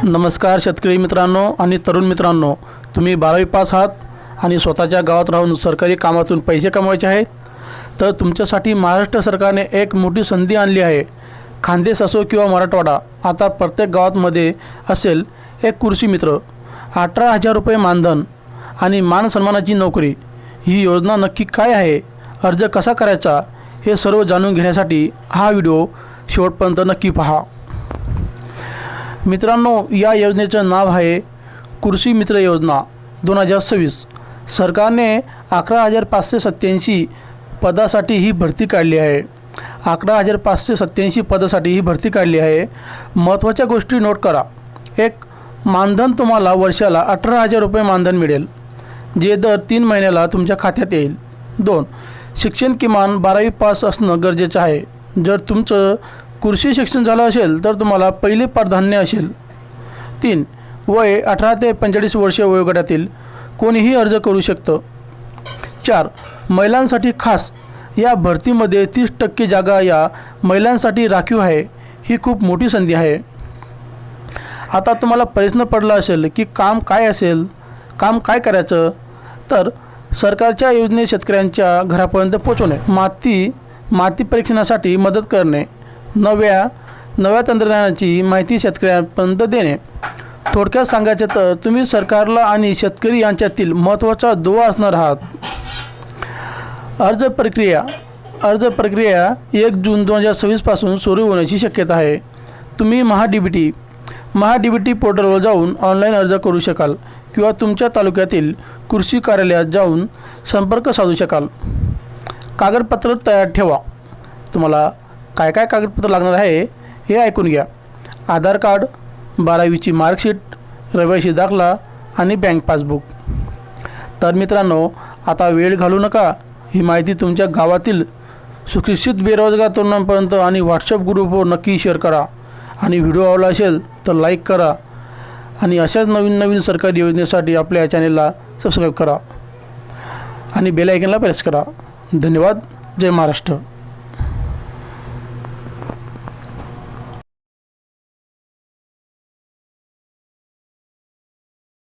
नमस्कार शेतकरी मित्रांनो आणि तरुण मित्रांनो, तुम्ही 12वी पास आहात आणि स्वतःच्या गावात राहून सरकारी कामातून पैसे कमवायचे आहेत, तर तुमच्यासाठी महाराष्ट्र सरकारने एक मोठी संधी आणली आहे। खानदेश असो किंवा मराठवाडा, आता प्रत्येक गावामध्ये असेल एक कृषी मित्र। 18,000 रुपये मानधन आणि मान सन्मानाची नोकरी। ही योजना नक्की काय आहे, अर्ज कसा करायचा, हे सर्व जाणून घेण्यासाठी हा व्हिडिओ शेवटपर्यंत नक्की पहा। मित्रांनो, या योजनेचं नाव आहे कृषी मित्र योजना 2026। सरकारने 11,587 पदासाठी ही भरती काढली आहे। 11,587 पदासाठी ही भरती काढली आहे। महत्त्वाच्या गोष्टी नोट करा। एक, मानधन तुम्हाला वर्षाला 18,000 रुपये मानधन मिळेल, जे दर 3 महिन्याला तुमच्या खात्यात येईल। 2, शिक्षण किमान 12वी पास असणं गरजेचं आहे। जर तुमचं कृषी शिक्षण झालं असेल तर तुम्हाला पहिले प्राधान्य असेल। 3, वय 18 ते 45 वर्षे वयोगटातील कोणीही अर्ज करू शकतं। 4, महिलांसाठी खास या भरतीमध्ये 30% जागा या महिलांसाठी राखीव आहे। ही खूप मोठी संधी आहे। आता तुम्हाला प्रश्न पडला असेल की काम काय असेल, काम काय करायचं, तर सरकारच्या योजने शेतकऱ्यांच्या घरापर्यंत पोहोचवणे, माती परीक्षणासाठी मदत करणे, नव्या तंत्रज्ञानाची माहिती शेतकऱ्यांपर्यंत देणे। थोडक्यात सांगायचं तर तुम्ही सरकारला आणि शेतकरी यांच्यातील महत्त्वाचा दुवा असणार आहात। अर्ज प्रक्रिया 1 जून 2026 पासून सुरू होण्याची शक्यता आहे। तुम्ही महाडीबीटी पोर्टलवर जाऊन ऑनलाईन अर्ज करू शकाल किंवा तुमच्या तालुक्यातील कृषी कार्यालयात जाऊन संपर्क साधू शकाल। कागदपत्र तयार ठेवा। तुम्हाला काय काय कागदपत्र लागणार आहे हे ऐकून घ्या। आधार कार्ड, 12वीची मार्कशीट, रहिवासी दाखला आणि बँक पासबुक। तर मित्रांनो, आता वेळ घालू नका। ही माहिती तुमच्या गावातील सुशिक्षित बेरोजगार तरुणांपर्यंत आणि व्हॉट्सअप ग्रुपवर नक्की शेअर करा। आणि व्हिडिओ आवडला असेल तर लाईक करा आणि अशाच नवीन सरकारी योजनेसाठी आपल्या चॅनेलला सबस्क्राईब करा आणि बेल आयकॉनला प्रेस करा। धन्यवाद। जय महाराष्ट्र।